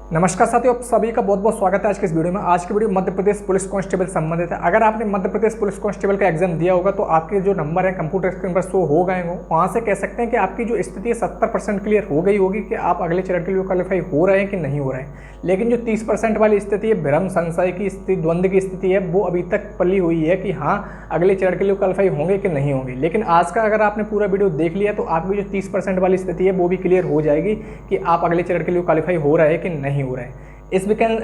नमस्कार साथियों, आप सभी का बहुत बहुत स्वागत है आज के इस वीडियो में। आज की video Madhya Pradesh police constable संबंधित है। अगर आपने मध्य प्रदेश पुलिस कांस्टेबल का एग्जाम दिया होगा तो आपके जो नंबर है कंप्यूटर स्क्रीन पर शो हो गए हों। वहाँ से कह सकते हैं कि आपकी जो स्थिति है 70% क्लियर हो गई होगी कि आप अगले चरण के लिए क्वालिफाई हो रहे हैं कि नहीं हो रहे हैं। लेकिन जो 30% वाली स्थिति है, भ्रम संशय की स्थिति, द्वंद्व की स्थिति है, वो अभी तक पली हुई है कि हाँ अगले चरण के लिए क्वालिफाई होंगे कि नहीं होंगे। लेकिन आज का अगर आपने पूरा वीडियो देख लिया तो आपकी जो 30% वाली स्थिति है वो भी क्लियर हो जाएगी कि आप अगले चरण के लिए क्वालिफाई हो रहे हैं कि नहीं हो रहे हैं।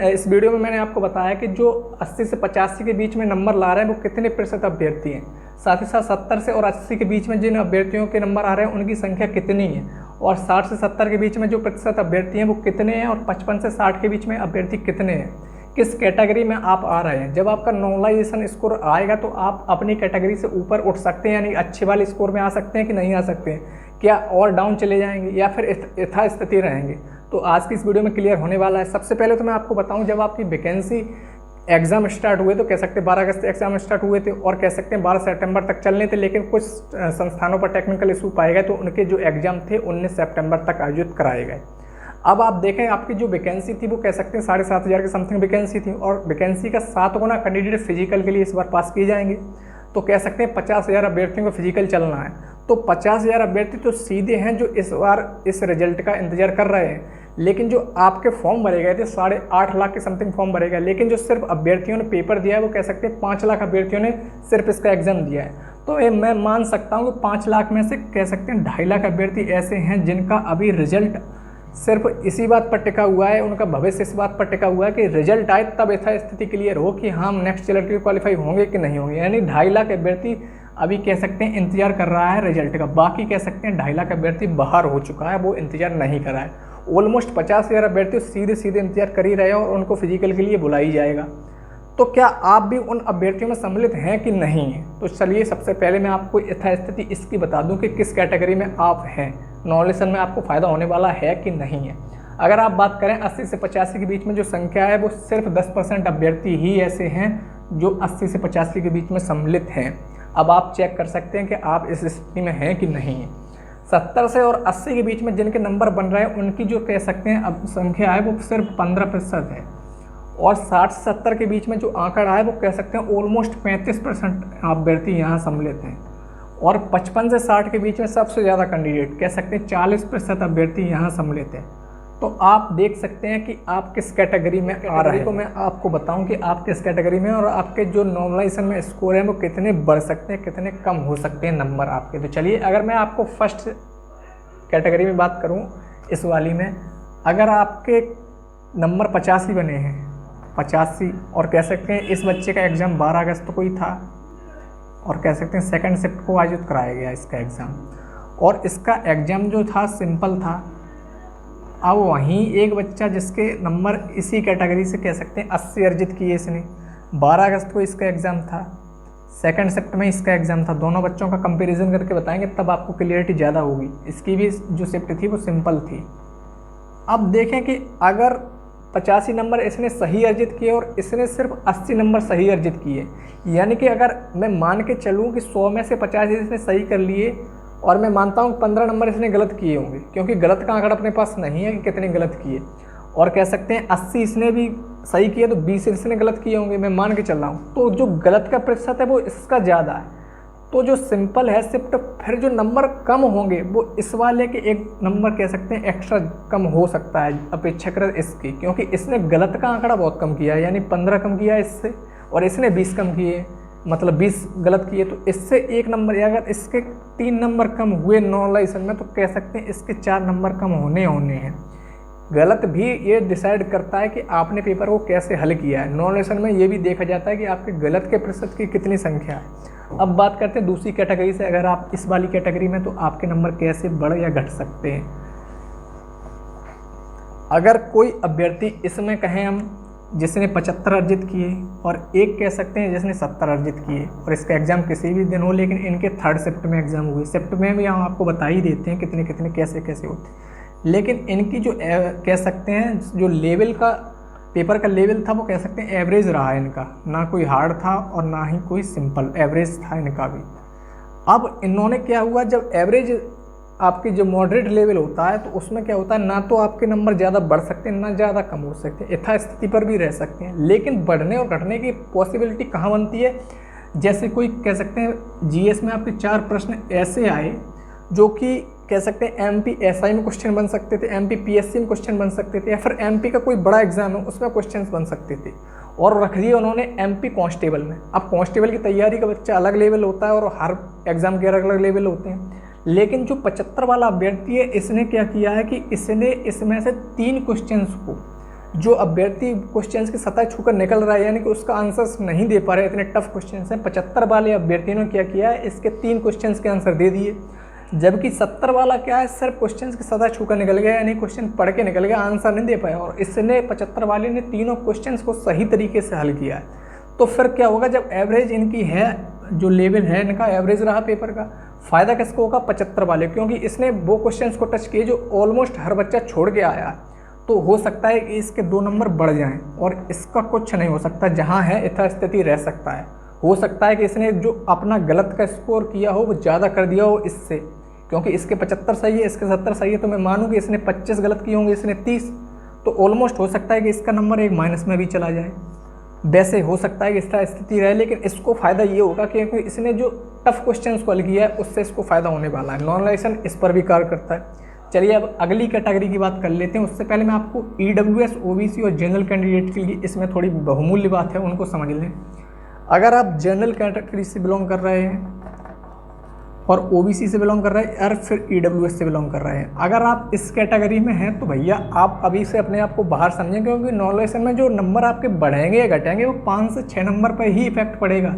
इस वीडियो में मैंने आपको बताया कि जो 80 से 85 के बीच में नंबर ला रहे हैं वो कितने प्रतिशत अभ्यर्थी हैं, साथ ही साथ 70 से और 80 के बीच में जिन अभ्यर्थियों के नंबर आ रहे हैं उनकी संख्या कितनी है, और 60 से 70 के बीच में जो प्रतिशत अभ्यर्थी हैं वो कितने हैं, और 55 से 60 के बीच में अभ्यर्थी कितने हैं, किस कैटेगरी में आप आ रहे हैं। जब आपका नॉर्मलाइजेशन स्कोर आएगा तो आप अपनी कैटेगरी से ऊपर उठ सकते हैं, यानी अच्छे वाले स्कोर में आ सकते हैं कि नहीं आ सकते हैं, क्या और डाउन चले जाएंगे या फिर यथास्थिति रहेंगे। तो आज की इस वीडियो में क्लियर होने वाला है। सबसे पहले तो मैं आपको बताऊं, जब आपकी वैकेंसी एग्ज़ाम स्टार्ट हुए तो कह सकते हैं 12 अगस्त एग्ज़ाम स्टार्ट हुए थे और कह सकते हैं 12 सितंबर तक चलने थे, लेकिन कुछ संस्थानों पर टेक्निकल इशू पाए गए तो उनके जो एग्ज़ाम थे 19 सितंबर तक आयोजित कराए गए। अब आप देखें, आपकी जो वैकेंसी थी वो कह सकते हैं 7,500 की समथिंग वैकेंसी थी, और वैकेंसी का 7 गुना कैंडिडेट फिजिकल के लिए इस बार पास किए जाएंगे। तो कह सकते हैं 50,000 अभ्यर्थियों को फिजिकल चलना है। तो 50,000 अभ्यर्थी तो सीधे हैं जो इस बार इस रिजल्ट का इंतजार कर रहे हैं। लेकिन जो आपके फॉर्म भरे गए थे 8.5 लाख के समथिंग फॉर्म भरे गए, लेकिन जो सिर्फ अभ्यर्थियों ने पेपर दिया है वो कह सकते हैं 5 लाख अभ्यर्थियों ने सिर्फ इसका एग्जाम दिया है। तो ये मैं मान सकता हूँ कि 5 लाख में से कह सकते हैं 2.5 लाख अभ्यर्थी ऐसे हैं जिनका अभी रिजल्ट सिर्फ इसी बात पर टिका हुआ है, उनका भविष्य इस बात पर टिका हुआ है कि रिजल्ट आए तब ऐसा स्थिति क्लियर हो कि हम नेक्स्ट चरण के लिए क्वालिफाई होंगे कि नहीं होंगे। यानी 2.5 लाख अभ्यर्थी अभी कह सकते हैं इंतजार कर रहा है रिजल्ट का। बाकी कह सकते हैं 2.5 लाख अभ्यर्थी बाहर हो चुका है, वो इंतजार नहीं कर रहा है। ऑलमोस्ट 50,000 अभ्यर्थी सीधे इंतजार कर ही रहे हैं और उनको फिजिकल के लिए बुलाई जाएगा। तो क्या आप भी उन अभ्यर्थियों में सम्मिलित हैं कि नहीं है? तो चलिए सबसे पहले मैं आपको यथास्थिति इसकी बता दूं कि किस कैटेगरी में आप हैं, नॉलेसन में आपको फ़ायदा होने वाला है कि नहीं है। अगर आप बात करें 80 से 85 के बीच में जो संख्या है वो सिर्फ 10% अभ्यर्थी ही ऐसे हैं जो 80 से 85 के बीच में सम्मिलित हैं। अब आप चेक कर सकते हैं कि आप इस स्थिति में हैं कि नहीं है। 70 से और 80 के बीच में जिनके नंबर बन रहे हैं उनकी जो कह सकते हैं अब संख्या है वो सिर्फ 15% है, और 60 से 70 के बीच में जो आंकड़ा है वो कह सकते हैं ऑलमोस्ट 35% अभ्यर्थी यहाँ सम्मिलित हैं, और 55 से 60 के बीच में सबसे ज़्यादा कैंडिडेट कह सकते हैं 40% अभ्यर्थी यहाँ सम्मिलित हैं। तो आप देख सकते हैं कि आप किस कैटेगरी में आ रहे हैं। तो मैं आपको बताऊं कि आप किस कैटेगरी में और आपके जो नॉर्मलाइजेशन में स्कोर है वो कितने बढ़ सकते हैं, कितने कम हो सकते हैं नंबर आपके। तो चलिए, अगर मैं आपको फर्स्ट कैटेगरी में बात करूं, इस वाली में अगर आपके नंबर 85 बने हैं, 85, और कह सकते हैं इस बच्चे का एग्ज़ाम 12 अगस्त को ही था, और कह सकते हैं 2 शिफ्ट को आयोजित कराया गया इसका एग्ज़ाम, और इसका एग्ज़ाम जो था सिंपल था। अब वहीं एक बच्चा जिसके नंबर इसी कैटेगरी से कह सकते हैं 80 अर्जित किए इसने, 12 अगस्त को इसका एग्ज़ाम था, 2 शिफ्ट में इसका एग्ज़ाम था। दोनों बच्चों का कंपैरिजन करके बताएंगे तब आपको क्लियरिटी ज़्यादा होगी। इसकी भी जो शिफ्ट थी वो सिंपल थी। अब देखें कि अगर 85 नंबर इसने सही अर्जित किए और इसने सिर्फ 80 नंबर सही अर्जित किए, यानी कि अगर मैं मान के चलूँ कि 100 में से 50 इसने सही कर लिए, और मैं मानता हूँ 15 नंबर इसने गलत किए होंगे, क्योंकि गलत का आंकड़ा अपने पास नहीं है कि कितने गलत किए, और कह सकते हैं 80 इसने भी सही किए तो 20 इसने गलत किए होंगे, मैं मान के चल रहा हूँ। तो जो गलत का प्रतिशत है वो इसका ज़्यादा है। तो जो सिंपल है शिफ्ट, फिर जो नंबर कम होंगे वो इस वाले के 1 नंबर कह सकते हैं एक्स्ट्रा कम हो सकता है अपेक्षाकृत इसकी, क्योंकि इसने गलत का आंकड़ा बहुत कम किया है, यानी 15 कम किया है इससे, और इसने 20 कम किए, मतलब 20 गलत किए। तो इससे 1 नंबर, या अगर इसके 3 नंबर कम हुए नॉर्मलाइजेशन में तो कह सकते हैं इसके 4 नंबर कम होने हैं। गलत भी ये डिसाइड करता है कि आपने पेपर को कैसे हल किया है। नॉर्मलाइजेशन में ये भी देखा जाता है कि आपके गलत के प्रतिशत की कितनी संख्या है। अब बात करते हैं दूसरी कैटेगरी से। अगर आप इस वाली कैटेगरी में तो आपके नंबर कैसे बढ़ या घट सकते हैं। अगर कोई अभ्यर्थी इसमें कहें हम जिसने 75 अर्जित किए, और एक कह सकते हैं जिसने 70 अर्जित किए, और इसका एग्ज़ाम किसी भी दिन हो, लेकिन इनके 3rd शिफ्ट में एग्ज़ाम हुए। शिफ्ट में भी हम आपको बता ही देते हैं कितने कितने कैसे कैसे होते हैं, लेकिन इनकी जो कह सकते हैं जो लेवल का पेपर का लेवल था वो कह सकते हैं एवरेज रहा है इनका, ना कोई हार्ड था और ना ही कोई सिंपल, एवरेज था इनका भी। अब इन्होंने क्या हुआ, जब एवरेज आपकी जो मॉडरेट लेवल होता है तो उसमें क्या होता है, ना तो आपके नंबर ज़्यादा बढ़ सकते हैं ना ज़्यादा कम हो सकते हैं, यथास्थिति पर भी रह सकते हैं। लेकिन बढ़ने और घटने की पॉसिबिलिटी कहाँ बनती है, जैसे कोई कह सकते हैं जीएस में आपके 4 प्रश्न ऐसे आए जो कि कह सकते हैं एमपी एसआई में क्वेश्चन बन सकते थे, एमपी पीएससी में क्वेश्चन बन सकते थे, या फिर एमपी का कोई बड़ा एग्जाम है उसमें क्वेश्चन बन सकते थे, और रख दिए उन्होंने एमपी कांस्टेबल में। अब कांस्टेबल की तैयारी का बच्चा अलग लेवल होता है और हर एग्जाम के अलग अलग लेवल होते हैं। लेकिन जो 75 वाला अभ्यर्थी है, इसने क्या किया है कि इसने इसमें से 3 क्वेश्चंस को, जो अभ्यर्थी क्वेश्चंस की सतह छूकर निकल रहा है यानी कि उसका आंसर्स नहीं दे पा रहे, इतने टफ क्वेश्चंस हैं, 75 वाले अभ्यर्थियों ने क्या किया है, इसके 3 क्वेश्चंस के आंसर दे दिए। जबकि 70 वाला क्या है, सिर्फ क्वेश्चंस की सतह छूकर निकल गया, यानी क्वेश्चन पढ़ के निकल गया, आंसर नहीं दे पाया, और इसने 75 वाले ने तीनों क्वेश्चंस को सही तरीके से हल किया है। तो फिर क्या होगा, जब एवरेज इनकी है, जो लेवल है इनका एवरेज रहा पेपर का, फ़ायदा किसको होगा, 75 वाले, क्योंकि इसने वो क्वेश्चंस को टच किए जो ऑलमोस्ट हर बच्चा छोड़ के आया है। तो हो सकता है कि इसके 2 नंबर बढ़ जाएं, और इसका कुछ नहीं हो सकता, जहां है यथास्थिति रह सकता है। हो सकता है कि इसने जो अपना गलत का स्कोर किया हो वो ज़्यादा कर दिया हो इससे, क्योंकि इसके 75 सही है, इसके 70 सही है, तो मैं मानूँ कि इसने 25 गलत किए होंगे, इसने 30, तो ऑलमोस्ट हो सकता है कि इसका नंबर एक माइनस में भी चला जाए। वैसे हो सकता है कि इसका स्थिति रहे, लेकिन इसको फ़ायदा ये होगा क्योंकि इसने जो टफ क्वेश्चंस को हल किया है उससे इसको फ़ायदा होने वाला है। नॉर्मलाइजेशन इस पर भी कार्य करता है। चलिए अब अगली कैटेगरी की बात कर लेते हैं। उससे पहले मैं आपको EWS, OBC और जनरल कैंडिडेट के लिए इसमें थोड़ी बहुमूल्य बात है, उनको समझ लें। अगर आप जनरल कैटेगरी से बिलोंग कर रहे हैं और OBC से बिलोंग कर रहे हैं और फिर EWS से बिलोंग कर रहे हैं, अगर आप इस कैटेगरी में हैं तो भैया आप अभी से अपने आप को बाहर समझें, क्योंकि नॉर्मलाइजेशन में जो नंबर आपके बढ़ेंगे या घटेंगे वो 5 से 6 नंबर पर ही इफेक्ट पड़ेगा।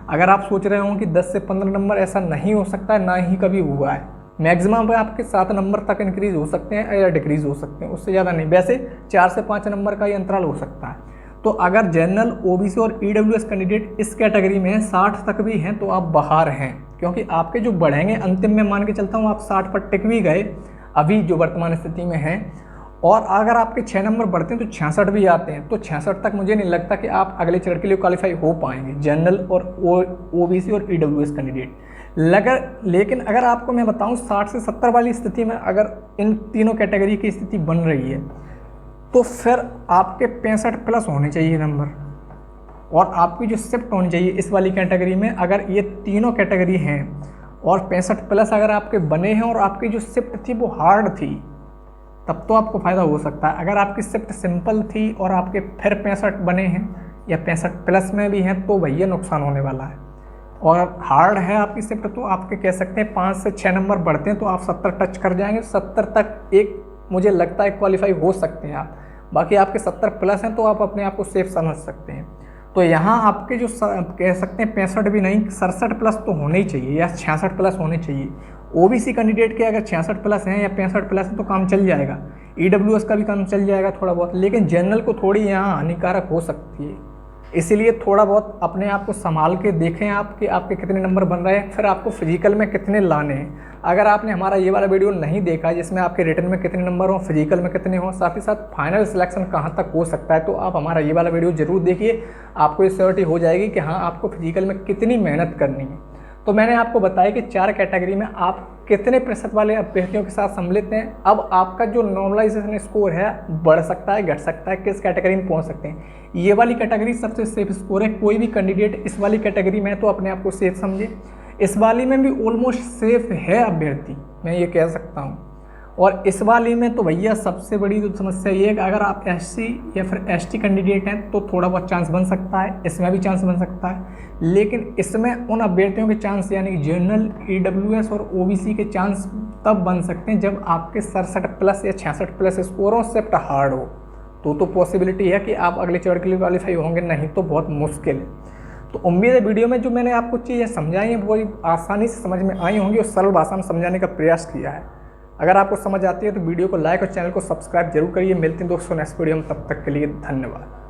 अगर आप सोच रहे हो कि 10 से 15 नंबर, ऐसा नहीं हो सकता है, ना ही कभी हुआ है। मैक्सिमम पे आपके 7 नंबर तक इंक्रीज हो सकते हैं या डिक्रीज हो सकते हैं, उससे ज़्यादा नहीं। वैसे 4 से 5 नंबर का ही अंतराल हो सकता है। तो अगर जनरल, OBC और EWS कैंडिडेट इस कैटेगरी में 60 तक भी हैं तो आप बाहर हैं, क्योंकि आपके जो बढ़ेंगे, अंतिम में मान के चलता हूँ आप 60 पर टिक भी गए अभी जो वर्तमान स्थिति में हैं, और अगर आपके 6 नंबर बढ़ते हैं तो 66 भी आते हैं, तो 66 तक मुझे नहीं लगता कि आप अगले चरण के लिए क्वालिफाई हो पाएंगे, जनरल और OBC और EWS कैंडिडेट। लेकिन अगर आपको मैं बताऊं 60 से 70 वाली स्थिति में अगर इन तीनों कैटेगरी की स्थिति बन रही है तो फिर आपके 65 प्लस होने चाहिए नंबर, और आपकी जो शिफ्ट होनी चाहिए इस वाली कैटेगरी में, अगर ये तीनों कैटेगरी हैं और 65 प्लस अगर आपके बने हैं और आपकी जो शिफ्ट थी वो हार्ड थी, तब तो आपको फ़ायदा हो सकता है। अगर आपकी शिफ्ट सिंपल थी और आपके फिर 65 बने हैं या 65 प्लस में भी हैं तो भैया नुकसान होने वाला है। और हार्ड है आपकी शिफ्ट तो आपके कह सकते हैं 5 से 6 नंबर बढ़ते हैं तो आप 70 टच कर जाएंगे, 70 तक एक मुझे लगता है क्वालिफाई हो सकते हैं आप। बाकी आपके 70 प्लस हैं तो आप अपने आप को सेफ समझ सकते हैं। तो यहाँ आपके जो कह सकते हैं 65 भी नहीं, 67 प्लस तो होने ही चाहिए या 66 प्लस होने चाहिए। OBC कैंडिडेट के अगर 66 प्लस हैं या 65 प्लस हैं तो काम चल जाएगा, EWS का भी काम चल जाएगा थोड़ा बहुत, लेकिन जनरल को थोड़ी यहाँ हानिकारक हो सकती है। इसीलिए थोड़ा बहुत अपने आप को संभाल के देखें आप कि आपके कितने नंबर बन रहे हैं, फिर आपको फिजिकल में कितने लाने हैं। अगर आपने हमारा ये वाला वीडियो नहीं देखा जिसमें आपके रिटन में कितने नंबर हों, फिजिकल में कितने हों, साथ ही साथ फाइनल सिलेक्शन कहाँ तक हो सकता है, तो आप हमारा ये वाला वीडियो ज़रूर देखिए। आपको ये श्योरिटी हो जाएगी कि हाँ आपको फिजिकल में कितनी मेहनत करनी है। तो मैंने आपको बताया कि 4 कैटेगरी में आप कितने प्रतिशत वाले अभ्यर्थियों के साथ सम्मिलित हैं। अब आपका जो नॉर्मलाइजेशन स्कोर है बढ़ सकता है, घट सकता है, किस कैटेगरी में पहुंच सकते हैं। ये वाली कैटेगरी सबसे सेफ स्कोर है। कोई भी कैंडिडेट इस वाली कैटेगरी में है तो अपने आप को सेफ समझे। इस वाली में भी ऑलमोस्ट सेफ है अभ्यर्थी, मैं ये कह सकता हूँ। और इस वाली में तो भैया सबसे बड़ी जो समस्या ये है कि अगर आप SC या फिर ST कैंडिडेट हैं तो थोड़ा बहुत चांस बन सकता है, इसमें भी चांस बन सकता है। लेकिन इसमें उन अभ्यर्थियों के चांस यानी कि जनरल, EWS और OBC के चांस तब बन सकते हैं जब आपके 67 प्लस या 66 प्लस स्कोर हो, शिफ्ट हार्ड हो, तो पॉसिबिलिटी है कि आप अगले चरण के लिए क्वालिफाई होंगे, नहीं तो बहुत मुश्किल है। तो उम्मीद है वीडियो में जो मैंने आपको चीज़ें समझाई हैं वो आसानी से समझ में आई होंगी और सरल भाषा में समझाने का प्रयास किया है। अगर आपको समझ आती है तो वीडियो को लाइक और चैनल को सब्सक्राइब जरूर करिए। मिलते हैं दोस्तों नेक्स्ट वीडियो में, तब तक के लिए धन्यवाद।